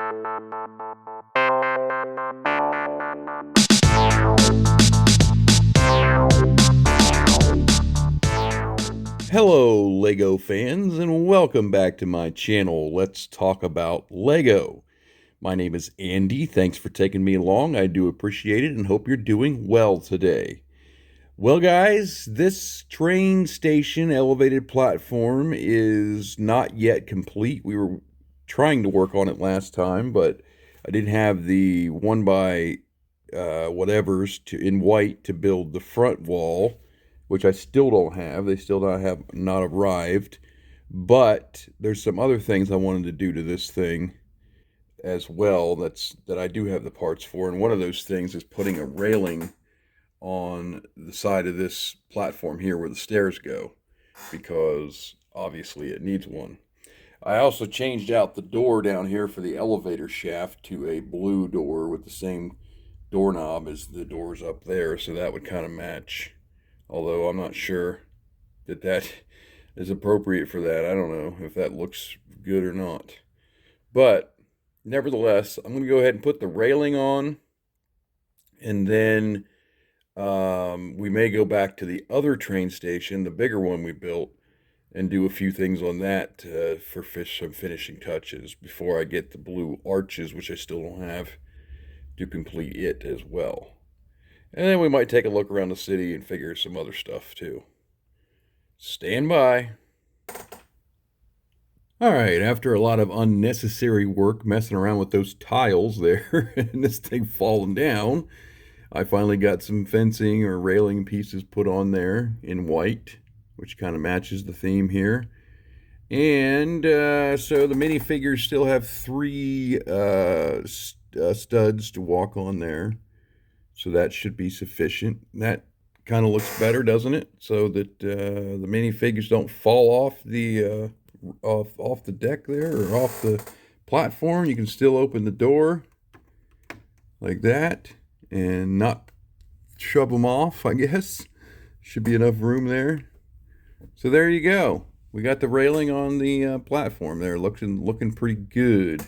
Hello, Lego fans, and welcome back to my channel. Let's talk about Lego. My name is Andy. Thanks for taking me along. I do appreciate it and hope you're doing well today. Well, guys, this train station elevated platform is not yet complete. We were trying to work on it last time, but I didn't have the one by whatever's in white to build the front wall, which I still don't have. They still not arrived. But there's some other things I wanted to do to this thing as well. That I do have the parts for, and one of those things is putting a railing on the side of this platform here where the stairs go, because obviously it needs one. I also changed out the door down here for the elevator shaft to a blue door with the same doorknob as the doors up there, so that would kind of match. Although I'm not sure that is appropriate for that. I don't know if that looks good or not. But nevertheless, I'm going to go ahead and put the railing on, and then we may go back to the other train station, the bigger one we built, and do a few things on that for some finishing touches before I get the blue arches, which I still don't have, to complete it as well. And then we might take a look around the city and figure some other stuff too. Stand by. All right, after a lot of unnecessary work messing around with those tiles there and this thing falling down, I finally got some fencing or railing pieces put on there in white, which kind of matches the theme here. And so the minifigures still have three studs to walk on there. So that should be sufficient. That kind of looks better, doesn't it? So that the minifigures don't fall off the off the deck there or off the platform. You can still open the door like that and not shove them off, I guess. Should be enough room there. So there you go. We got the railing on the platform there, looking pretty good.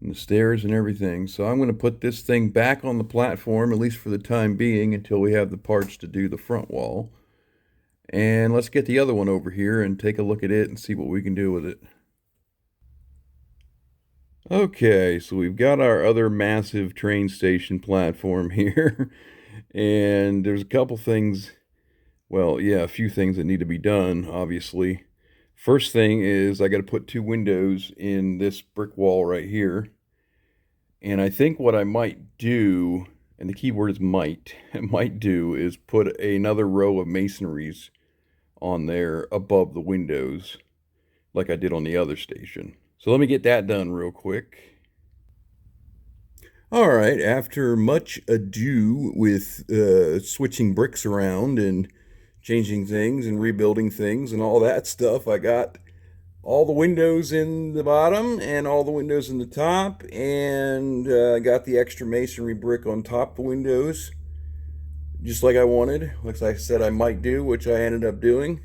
And the stairs and everything. So I'm going to put this thing back on the platform, at least for the time being, until we have the parts to do the front wall. And let's get the other one over here and take a look at it and see what we can do with it. Okay, so we've got our other massive train station platform here. And there's a couple things, well, yeah, a few things that need to be done, obviously. First thing is I got to put two windows in this brick wall right here. And I think what I might do, and the key word is might, is put another row of masonries on there above the windows like I did on the other station. So let me get that done real quick. All right, after much ado with switching bricks around and changing things and rebuilding things and all that stuff, I got all the windows in the bottom and all the windows in the top, and got the extra masonry brick on top of the windows, just like I wanted, like I said I might do, which I ended up doing.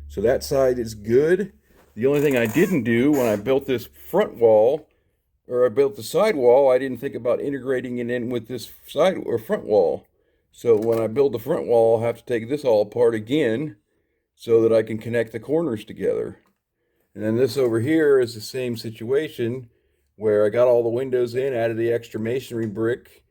So that side is good. The only thing I didn't do when I built this front wall, or I built the side wall, I didn't think about integrating it in with this side or front wall. So when I build the front wall, I'll have to take this all apart again so that I can connect the corners together. And then this over here is the same situation where I got all the windows in, added the extra masonry brick,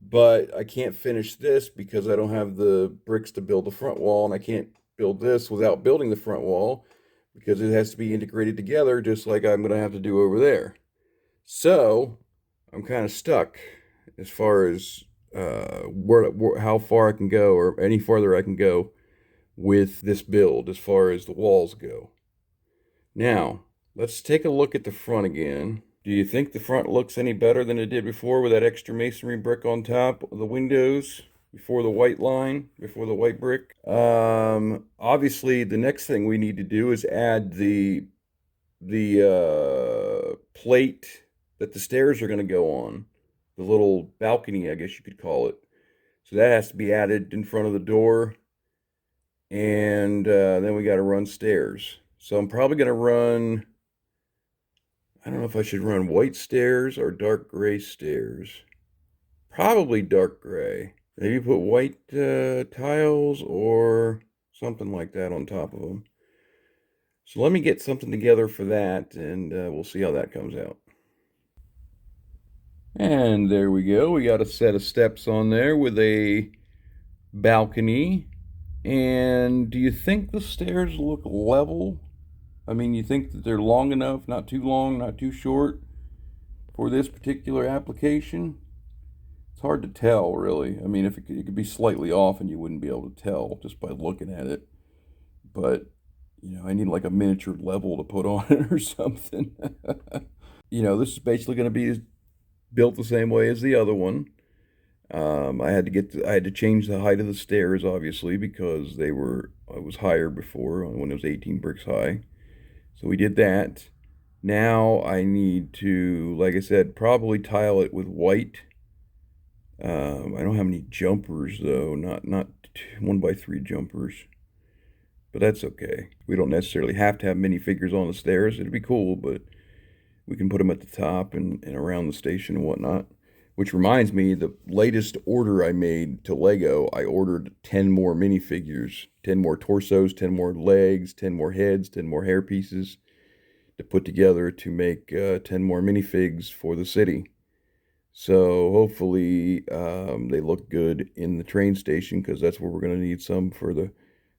but I can't finish this because I don't have the bricks to build the front wall, and I can't build this without building the front wall because it has to be integrated together just like I'm going to have to do over there. So I'm kind of stuck as far as how far I can go, or any farther I can go with this build as far as the walls go. Now, let's take a look at the front again. Do you think the front looks any better than it did before with that extra masonry brick on top of the windows before the white line, before the white brick? Obviously, the next thing we need to do is add the plate that the stairs are going to go on, the little balcony, I guess you could call it. So that has to be added in front of the door, and then we got to run stairs. So I'm probably going to run, I don't know if I should run white stairs or dark gray stairs. Probably dark gray. Maybe put white tiles or something like that on top of them. So let me get something together for that, and we'll see how that comes out. And there we go. We got a set of steps on there with a balcony. And do you think the stairs look level? I mean, you think that they're long enough, not too long, not too short for this particular application? It's hard to tell, really. I mean, if it could be slightly off and you wouldn't be able to tell just by looking at it. But, I need like a miniature level to put on it or something. This is basically going to be built the same way as the other one. I had to change the height of the stairs, obviously, because it was higher before when it was 18 bricks high. So we did that. Now I need to, like I said, probably tile it with white. I don't have any jumpers though, not 1x3 jumpers, but that's okay. We don't necessarily have to have minifigures on the stairs. It'd be cool, but we can put them at the top and around the station and whatnot. Which reminds me, the latest order I made to Lego, I ordered 10 more minifigures, 10 more torsos, 10 more legs, 10 more heads, 10 more hair pieces to put together to make 10 more minifigs for the city. So hopefully they look good in the train station, because that's where we're going to need some for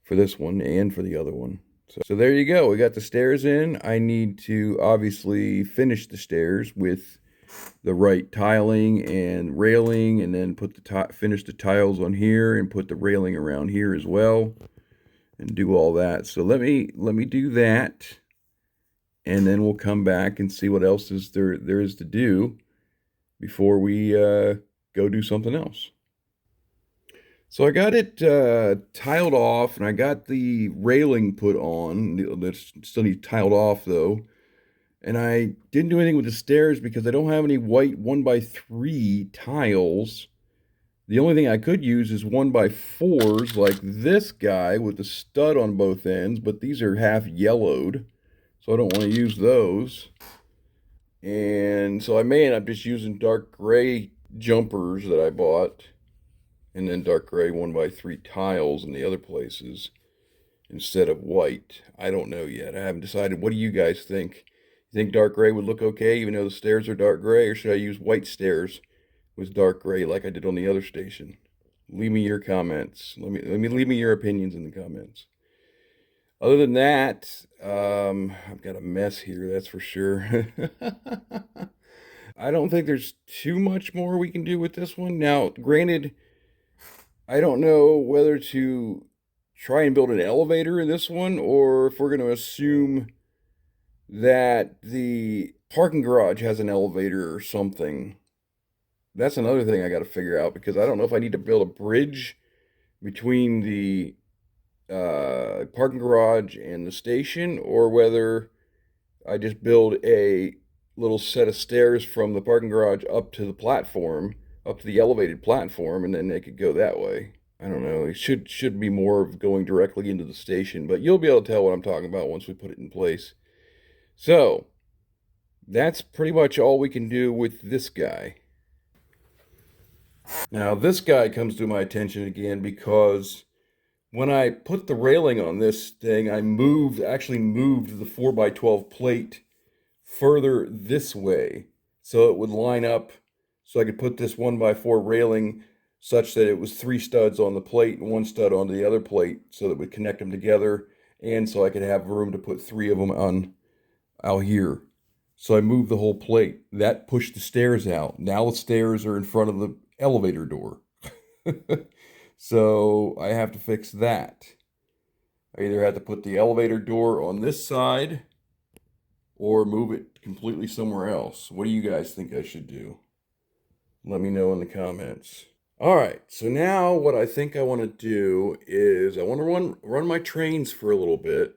this one and for the other one. So there you go. We got the stairs in. I need to obviously finish the stairs with the right tiling and railing, and then finish the tiles on here and put the railing around here as well, and do all that. So let me do that, and then we'll come back and see what else there is to do before we go do something else. So I got it tiled off, and I got the railing put on. That still needs tiled off though. And I didn't do anything with the stairs because I don't have any white 1x3 tiles. The only thing I could use is 1x4s like this guy with the stud on both ends, but these are half yellowed, so I don't want to use those. And so I may end up just using dark gray jumpers that I bought, and then dark gray 1x3 tiles in the other places instead of white. I don't know yet. I haven't decided. What do you guys think? You think dark gray would look okay even though the stairs are dark gray, or should I use white stairs with dark gray like I did on the other station? Leave me your comments. Leave me your opinions in the comments. Other than that, I've got a mess here, that's for sure. I don't think there's too much more we can do with this one. Now, granted, I don't know whether to try and build an elevator in this one, or if we're going to assume that the parking garage has an elevator or something. That's another thing I got to figure out, because I don't know if I need to build a bridge between the parking garage and the station, or whether I just build a little set of stairs from the parking garage up to the platform, up to the elevated platform, and then they could go that way. I don't know. It should be more of going directly into the station, but you'll be able to tell what I'm talking about once we put it in place. So that's pretty much all we can do with this guy. Now this guy comes to my attention again because when I put the railing on this thing, I actually moved the 4x12 plate further this way so it would line up, so I could put this 1x4 railing such that it was 3 studs on the plate and 1 stud onto the other plate, so that we connect them together, and so I could have room to put 3 of them on out here. So I moved the whole plate. That pushed the stairs out. Now the stairs are in front of the elevator door. So I have to fix that. I either have to put the elevator door on this side or move it completely somewhere else. What do you guys think I should do? Let me know in the comments. All right, so now what I think I want to do is I want to run my trains for a little bit.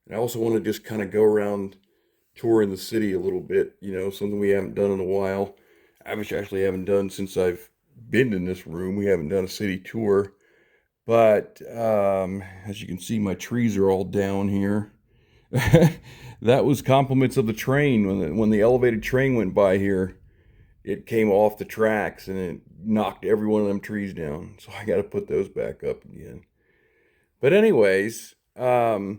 And I also want to just kind of go around touring the city a little bit, something we haven't done in a while. I actually haven't done since I've been in this room. We haven't done a city tour. But as you can see, my trees are all down here. That was compliments of the train. When the elevated train went by here, it came off the tracks and it knocked every one of them trees down. So I got to put those back up again. But anyways, so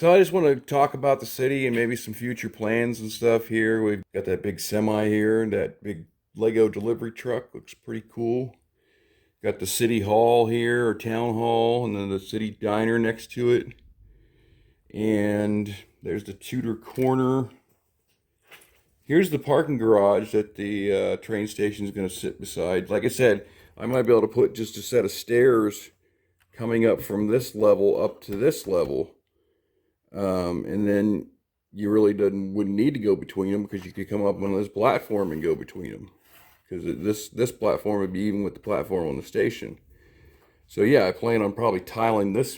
I just want to talk about the city and maybe some future plans and stuff here. We've got that big semi here, and that big Lego delivery truck looks pretty cool. Got the city hall here, or town hall, and then the city diner next to it. And there's the Tudor Corner. Here's the parking garage that the train station is going to sit beside. Like I said, I might be able to put just a set of stairs coming up from this level up to this level. And then you really wouldn't need to go between them, because you could come up on this platform and go between them. Because this platform would be even with the platform on the station. So yeah, I plan on probably tiling this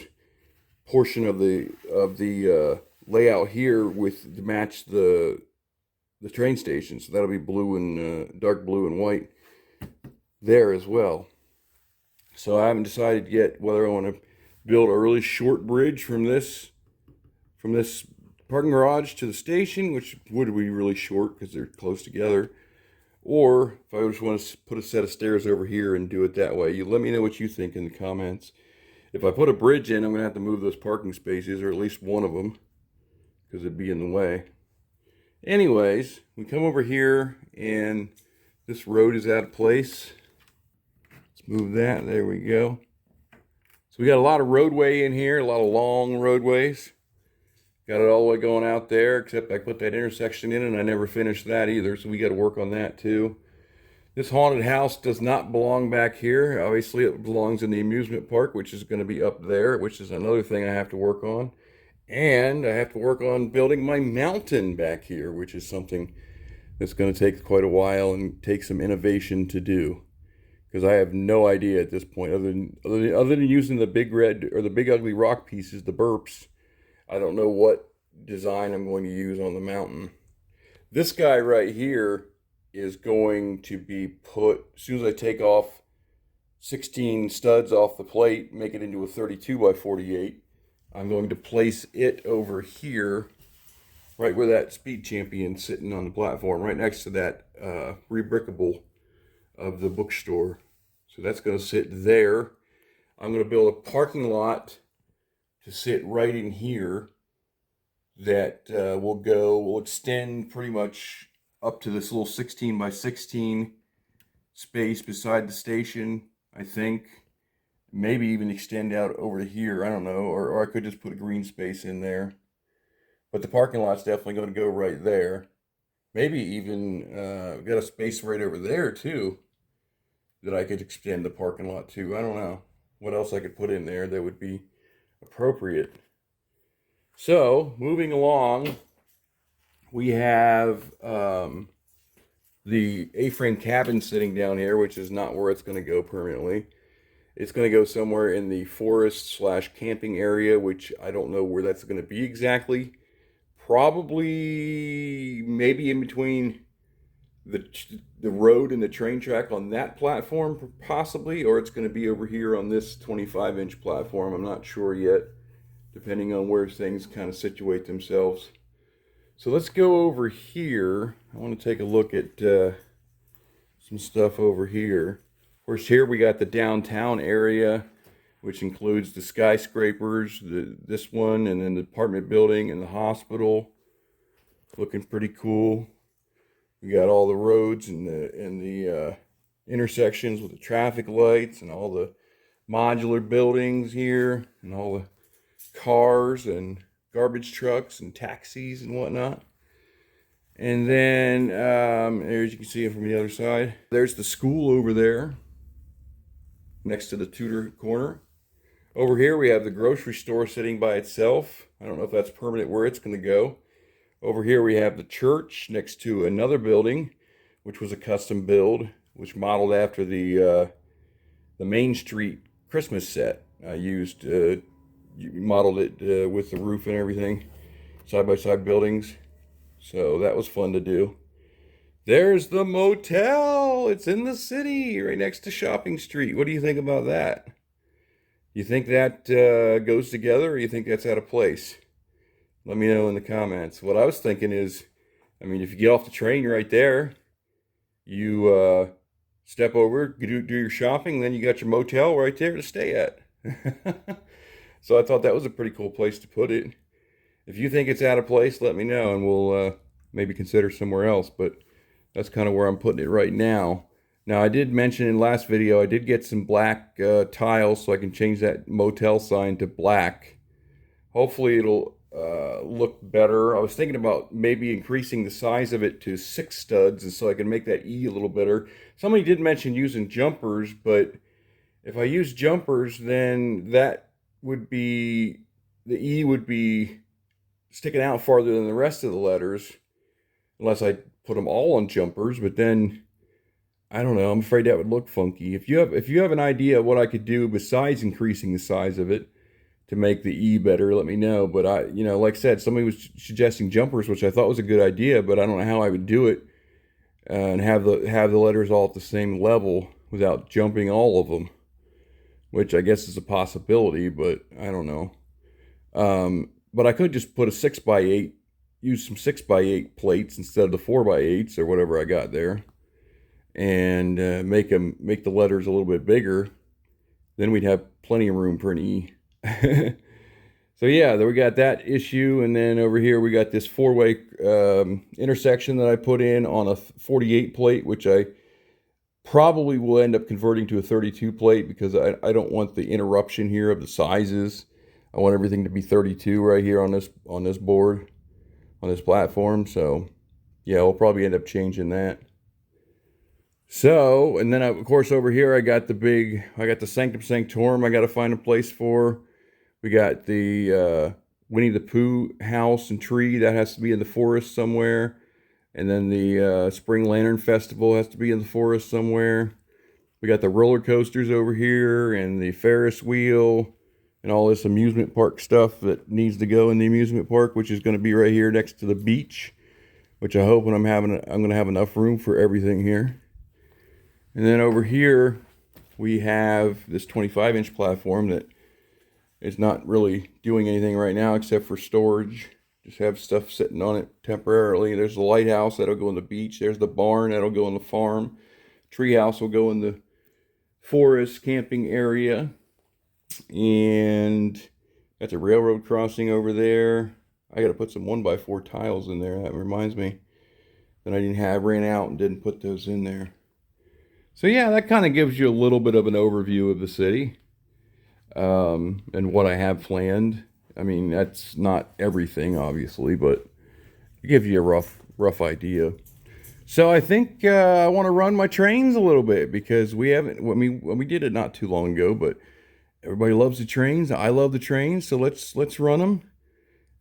portion of the layout here with to match the train station. So that'll be blue and dark blue and white there as well. So I haven't decided yet whether I want to build a really short bridge from this parking garage to the station, which would be really short because they're close together, or if I just want to put a set of stairs over here and do it that way. You let me know what you think in the comments. If I put a bridge in, I'm going to have to move those parking spaces, or at least one of them, because it'd be in the way. Anyways, we come over here and this road is out of place. Let's move that. There we go. So we got a lot of roadway in here, a lot of long roadways. Got it all the way going out there, except I put that intersection in and I never finished that either, so we got to work on that too. This haunted house does not belong back here. Obviously, it belongs in the amusement park, which is going to be up there, which is another thing I have to work on. And I have to work on building my mountain back here, which is something that's going to take quite a while and take some innovation to do. Because I have no idea at this point, other than using the big red or the big ugly rock pieces, the burps. I don't know what design I'm going to use on the mountain. This guy right here is going to be put, as soon as I take off 16 studs off the plate, make it into a 32 by 48, I'm going to place it over here, right where that Speed Champion's sitting on the platform, right next to that rebrickable of the bookstore. So that's going to sit there. I'm going to build a parking lot to sit right in here that will extend pretty much up to this little 16 by 16 space beside the station, I think. Maybe even extend out over to here, I don't know, or I could just put a green space in there. But the parking lot's definitely going to go right there. Maybe even got a space right over there too that I could extend the parking lot to. I don't know what else I could put in there that would be appropriate. So moving along, we have the A-frame cabin sitting down here, which is not where it's going to go permanently. It's going to go somewhere in the forest/camping area, which I don't know where that's going to be exactly. Probably maybe in between the road and the train track on that platform, possibly, or it's going to be over here on this 25-inch platform. I'm not sure yet, depending on where things kind of situate themselves. So let's go over here. I want to take a look at some stuff over here. Of course, here we got the downtown area, which includes the skyscrapers, this one, and then the apartment building and the hospital. Looking pretty cool. We got all the roads and the intersections with the traffic lights and all the modular buildings here and all the cars and garbage trucks and taxis and whatnot. And then, as you can see from the other side, there's the school over there next to the Tudor Corner. Over here we have the grocery store sitting by itself. I don't know if that's permanent where it's going to go. Over here we have the church next to another building, which was a custom build, which modeled after the Main Street Christmas set. I used modeled it with the roof and everything, side-by-side buildings. So that was fun to do. There's the motel. It's in the city, right next to Shopping Street. What do you think about that? You think that goes together, or you think that's out of place? Let me know in the comments. What I was thinking is, I mean, if you get off the train right there, you step over, do your shopping, then you got your motel right there to stay at. So I thought that was a pretty cool place to put it. If you think it's out of place, let me know and we'll maybe consider somewhere else. But that's kind of where I'm putting it right now. Now, I did mention in last video, I did get some black tiles so I can change that motel sign to black. Hopefully it'll look better. I was thinking about maybe increasing the size of it to 6 studs and so I can make that E a little better. Somebody did mention using jumpers, but if I use jumpers, then that would be, the E would be sticking out farther than the rest of the letters, unless I put them all on jumpers. But then I don't know, I'm afraid that would look funky. If you have an idea of what I could do besides increasing the size of it to make the E better, let me know. But like I said, somebody was suggesting jumpers, which I thought was a good idea, but I don't know how I would do it and have the letters all at the same level without jumping all of them, which I guess is a possibility, but I don't know. But I could just put a 6x8, use some 6x8 plates instead of the 4x8s or whatever I got there, and make the letters a little bit bigger. Then we'd have plenty of room for an E. So yeah, there we got that issue. And then over here we got this 4-way intersection that I put in on a 48 plate, which I probably will end up converting to a 32 plate because I don't want the interruption here of the sizes. I want everything to be 32 right here on this board, on this platform. So yeah, we'll probably end up changing that. So, and then of course over here I got the Sanctum Sanctorum I got to find a place for. We got the Winnie the Pooh house and tree that has to be in the forest somewhere. And then the Spring Lantern Festival has to be in the forest somewhere. We got the roller coasters over here and the Ferris wheel and all this amusement park stuff that needs to go in the amusement park, which is going to be right here next to the beach, which I hope when I'm going to have enough room for everything here. And then over here we have this 25-inch platform that is not really doing anything right now except for storage. Just have stuff sitting on it temporarily. There's the lighthouse that'll go in the beach. There's the barn that'll go in the farm. Treehouse will go in the forest camping area. And got the railroad crossing over there. I got to put some 1x4 tiles in there. That reminds me that ran out and didn't put those in there. So yeah, that kind of gives you a little bit of an overview of the city and what I have planned. I mean, that's not everything, obviously, but it gives you a rough idea. So I think I want to run my trains a little bit because we did it not too long ago, but everybody loves the trains. I love the trains, so let's run them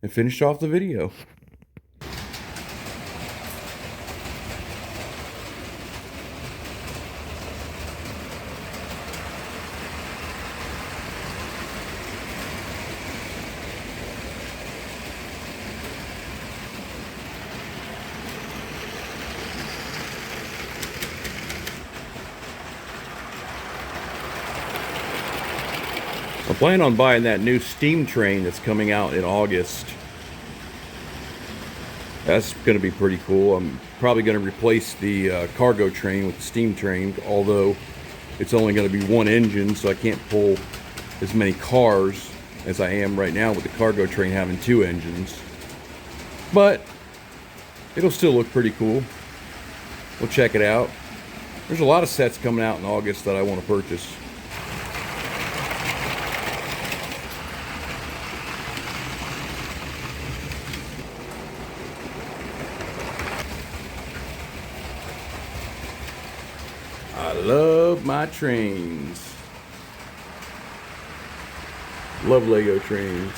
and finish off the video. I plan on buying that new steam train that's coming out in August. That's going to be pretty cool. I'm probably going to replace the cargo train with the steam train, although it's only going to be one engine, so I can't pull as many cars as I am right now with the cargo train having 2 engines. But it'll still look pretty cool. We'll check it out. There's a lot of sets coming out in August that I want to purchase. I love my trains. Love Lego trains.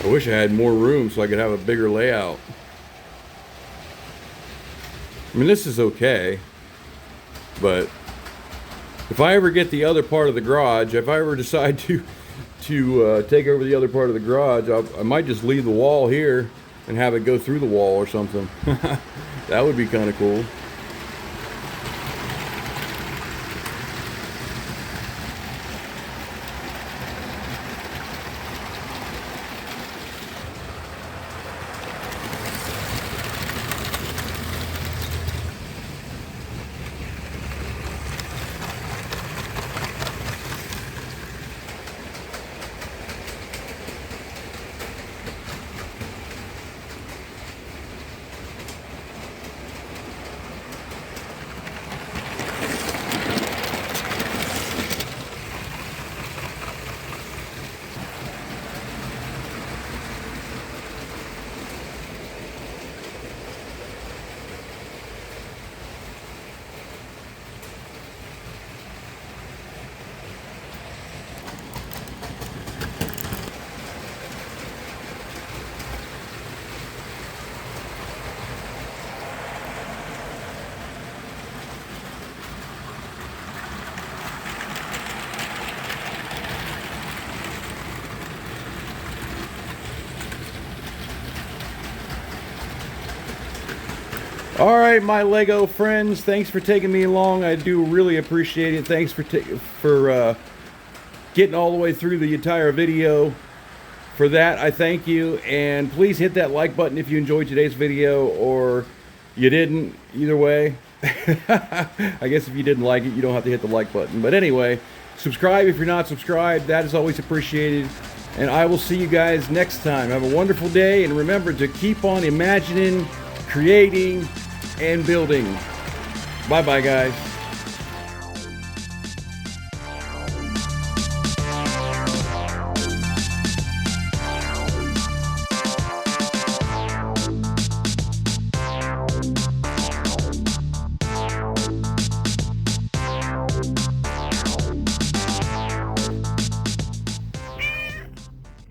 I wish I had more room so I could have a bigger layout. I mean, this is okay, but if I ever get the other part of the garage, if I ever decide to take over the other part of the garage, I might just leave the wall here and have it go through the wall or something. That would be kind of cool. All right, my Lego friends, thanks for taking me along. I do really appreciate it. Thanks for getting all the way through the entire video. For that, I thank you, and please hit that like button if you enjoyed today's video, or you didn't. Either way, I guess if you didn't like it, you don't have to hit the like button. But anyway, subscribe if you're not subscribed. That is always appreciated. And I will see you guys next time. Have a wonderful day, and remember to keep on imagining, creating, and building. Bye-bye, guys.